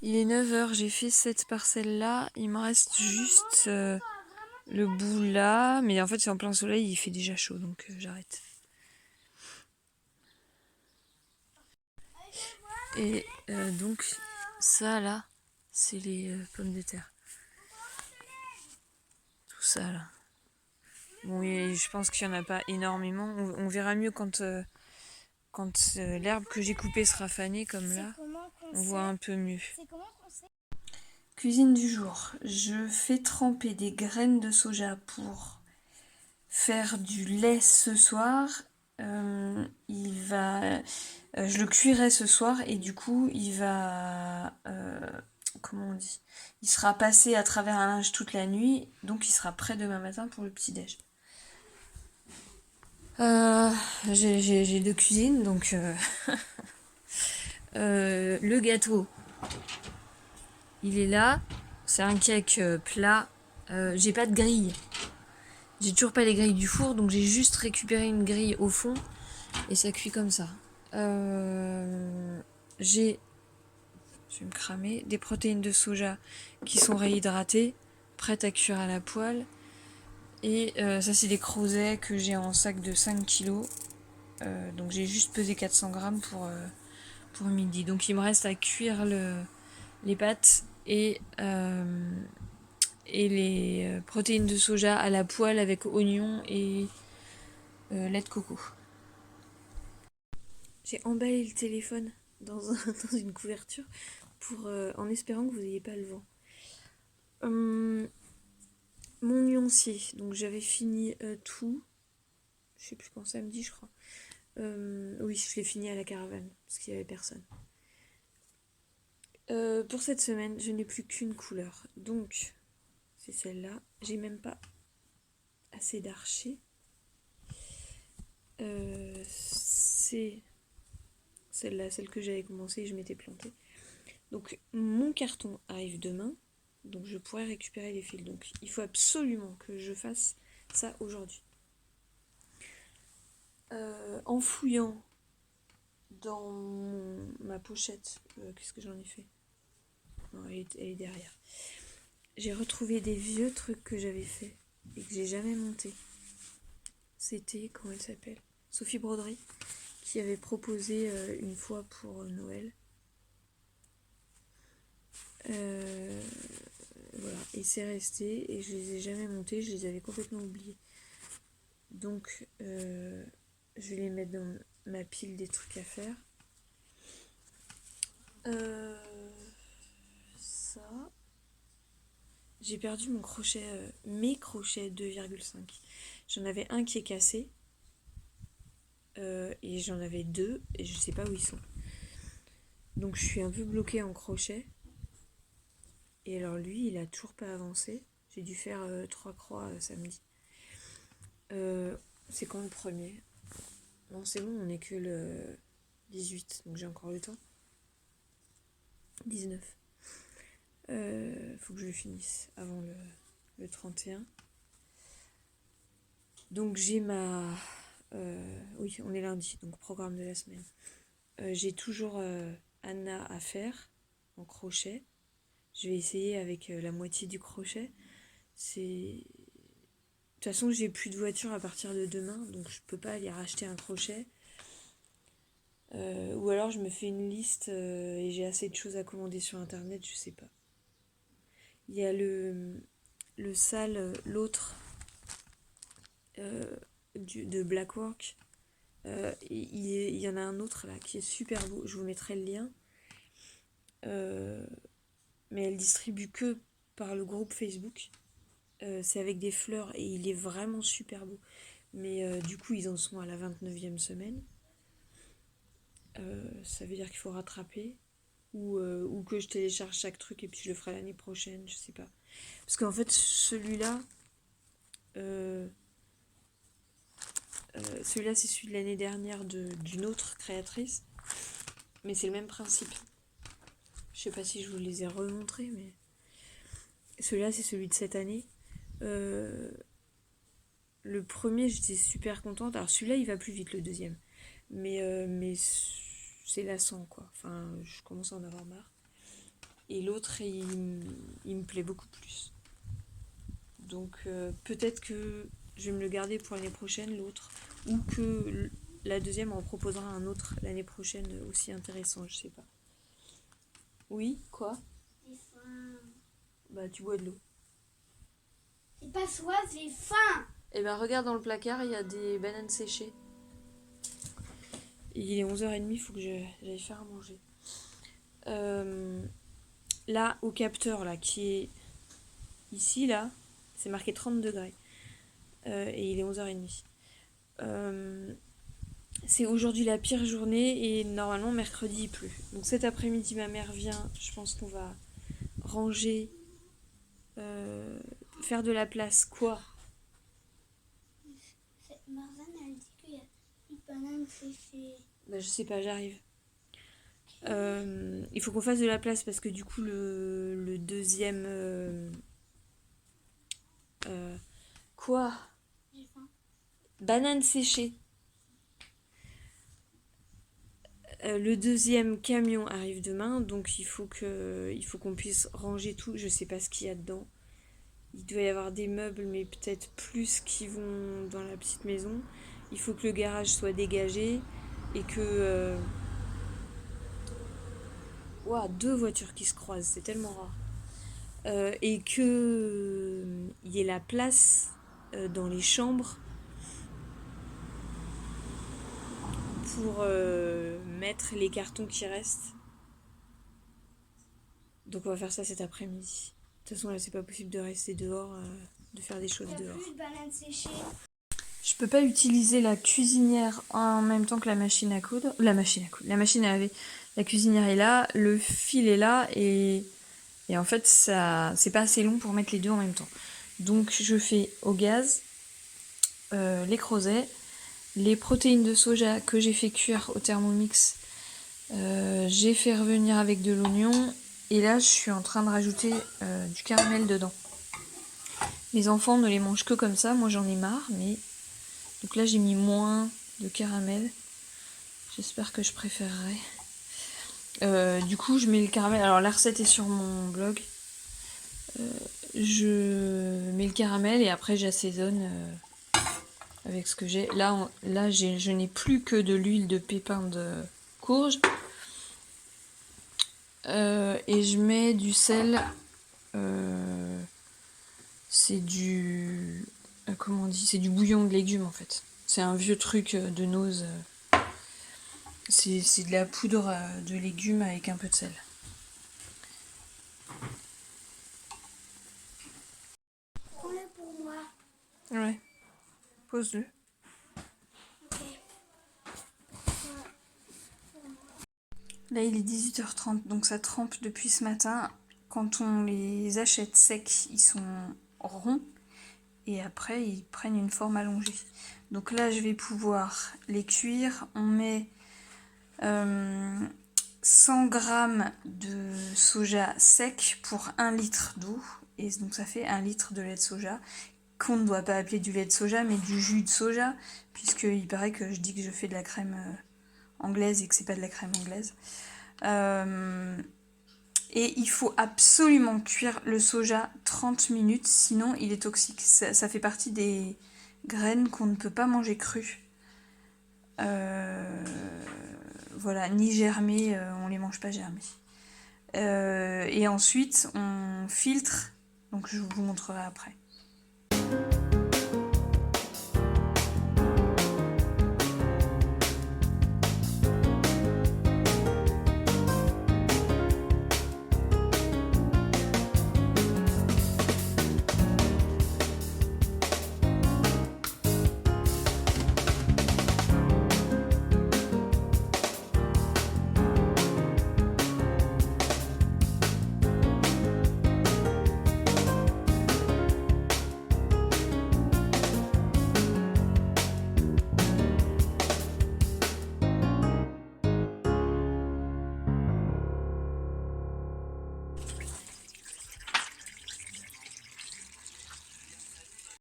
Il est 9 h, j'ai fait cette parcelle-là. Il me reste juste le bout là. Mais en fait, c'est en plein soleil, il fait déjà chaud, donc j'arrête. Et donc, ça là, c'est les pommes de terre. Tout ça là. Bon, et je pense qu'il n'y en a pas énormément. On verra mieux quand l'herbe que j'ai coupée sera fanée, comme là. On voit un peu mieux. Cuisine du jour. Je fais tremper des graines de soja pour faire du lait ce soir. Je le cuirai ce soir et du coup il va, comment on dit, il sera passé à travers un linge toute la nuit, donc il sera prêt demain matin pour le petit déj. J'ai deux cuisines, donc le gâteau, il est là. C'est un cake plat. J'ai pas de grille. J'ai toujours pas les grilles du four, donc j'ai juste récupéré une grille au fond et ça cuit comme ça. J'ai, je vais me cramer, des protéines de soja qui sont réhydratées, prêtes à cuire à la poêle. Et ça, c'est des creusets que j'ai en sac de 5 kilos. Donc j'ai juste pesé 400 grammes pour midi. Donc il me reste à cuire les pâtes et les protéines de soja à la poêle avec oignons et lait de coco. J'ai emballé le téléphone dans une couverture en espérant que vous n'ayez pas le vent. Mon nuancier, donc j'avais fini tout. Je sais plus quand, samedi je crois. Oui, je l'ai fini à la caravane parce qu'il n'y avait personne. Pour cette semaine, je n'ai plus qu'une couleur. Donc, c'est celle-là. J'ai même pas assez d'archers. C'est celle-là, celle que j'avais commencé et je m'étais plantée. Donc, mon carton arrive demain. Donc, je pourrais récupérer les fils. Donc, il faut absolument que je fasse ça aujourd'hui. En fouillant dans ma pochette, qu'est-ce que j'en ai fait? Non, elle est derrière. J'ai retrouvé des vieux trucs que j'avais fait et que j'ai jamais monté. C'était, comment elle s'appelle, Sophie Broderie, qui avait proposé une fois pour Noël. Voilà, et c'est resté, et je les ai jamais montés, je les avais complètement oubliés. Donc, je vais les mettre dans ma pile des trucs à faire. Ça. J'ai perdu mon crochet, mes crochets 2,5. J'en avais un qui est cassé. Et j'en avais deux et je sais pas où ils sont. Donc je suis un peu bloquée en crochet. Et alors lui, il a toujours pas avancé. J'ai dû faire 3 croix samedi. C'est quand le premier? Non, c'est bon, on est que le 18, donc j'ai encore le temps. 19. Faut que je le finisse avant le 31. Donc j'ai ma... oui, on est lundi, donc programme de la semaine. J'ai toujours Anna à faire en crochet. Je vais essayer avec la moitié du crochet. De toute façon, j'ai plus de voiture à partir de demain, donc je peux pas aller racheter un crochet. Ou alors je me fais une liste et j'ai assez de choses à commander sur internet, je sais pas. Il y a le sale, l'autre de Blackwork. Il y en a un autre là qui est super beau, je vous mettrai le lien. Mais elle distribue que par le groupe Facebook. C'est avec des fleurs et il est vraiment super beau. Mais du coup, ils en sont à la 29e semaine. Ça veut dire qu'il faut rattraper. Ou que je télécharge chaque truc et puis je le ferai l'année prochaine, je sais pas. Parce qu'en fait, celui-là, c'est celui de l'année dernière d'une autre créatrice. Mais c'est le même principe. Je sais pas si je vous les ai remontrés, mais celui-là, c'est celui de cette année. Le premier, j'étais super contente. Alors celui-là, il va plus vite, le deuxième. Mais c'est lassant, quoi. Enfin, je commence à en avoir marre. Et l'autre, il me plaît beaucoup plus. Donc peut-être que je vais me le garder pour l'année prochaine, l'autre. Ou que la deuxième en proposera un autre l'année prochaine aussi intéressant, je sais pas. Oui, quoi? J'ai faim. Bah tu bois de l'eau. J'ai pas soif, j'ai faim. Eh ben regarde dans le placard, il y a des bananes séchées. Il est 11h30, il faut que j'aille faire à manger. Là, au capteur, là, qui est ici, là, c'est marqué 30 degrés. Et il est 11h30. C'est aujourd'hui la pire journée et normalement mercredi il pleut. Donc cet après-midi ma mère vient, je pense qu'on va ranger, faire de la place. Quoi? Marzane, elle dit qu'il y a une banane séchée. Bah je sais pas, j'arrive. Il faut qu'on fasse de la place parce que du coup le deuxième... quoi? J'ai faim. Banane séchée. Le deuxième camion arrive demain, donc il faut qu'on puisse ranger tout. Je sais pas ce qu'il y a dedans. Il doit y avoir des meubles, mais peut-être plus qui vont dans la petite maison. Il faut que le garage soit dégagé et que... Ouah, deux voitures qui se croisent, c'est tellement rare. Et que il y ait la place dans les chambres pour mettre les cartons qui restent. Donc on va faire ça cet après-midi. De toute façon là c'est pas possible de rester dehors, de faire des choses Il n'y a dehors. plus de banane séchée. Je peux pas utiliser la cuisinière en même temps que la machine à coudre. La machine à laver. La cuisinière est là, le fil est là et en fait ça c'est pas assez long pour mettre les deux en même temps. Donc je fais au gaz les creusets, les protéines de soja que j'ai fait cuire au Thermomix. J'ai fait revenir avec de l'oignon et là je suis en train de rajouter du caramel dedans. Les enfants ne les mangent que comme ça, moi j'en ai marre, mais donc là j'ai mis moins de caramel. J'espère que je préférerais. Du coup je mets le caramel. Alors la recette est sur mon blog. Je mets le caramel et après j'assaisonne avec ce que j'ai. Là je n'ai plus que de l'huile de pépins de courge. Et je mets du sel. C'est du... comment on dit? C'est du bouillon de légumes en fait. C'est un vieux truc de Nose. C'est de la poudre de légumes avec un peu de sel. Prends-le pour moi. Ouais. Pose-le. Ok. Là il est 18h30 donc ça trempe depuis ce matin. Quand on les achète secs, ils sont ronds. Et après ils prennent une forme allongée. Donc là je vais pouvoir les cuire. On met 100 g de soja sec pour 1 litre d'eau. Et donc ça fait 1 litre de lait de soja. Qu'on ne doit pas appeler du lait de soja, mais du jus de soja. Puisqu'il paraît que je dis que je fais de la crème anglaise et que c'est pas de la crème anglaise. Et il faut absolument cuire le soja 30 minutes, sinon il est toxique. Ça fait partie des graines qu'on ne peut pas manger crues. Voilà, ni germées, on les mange pas germées. Et ensuite, on filtre, donc je vous montrerai après.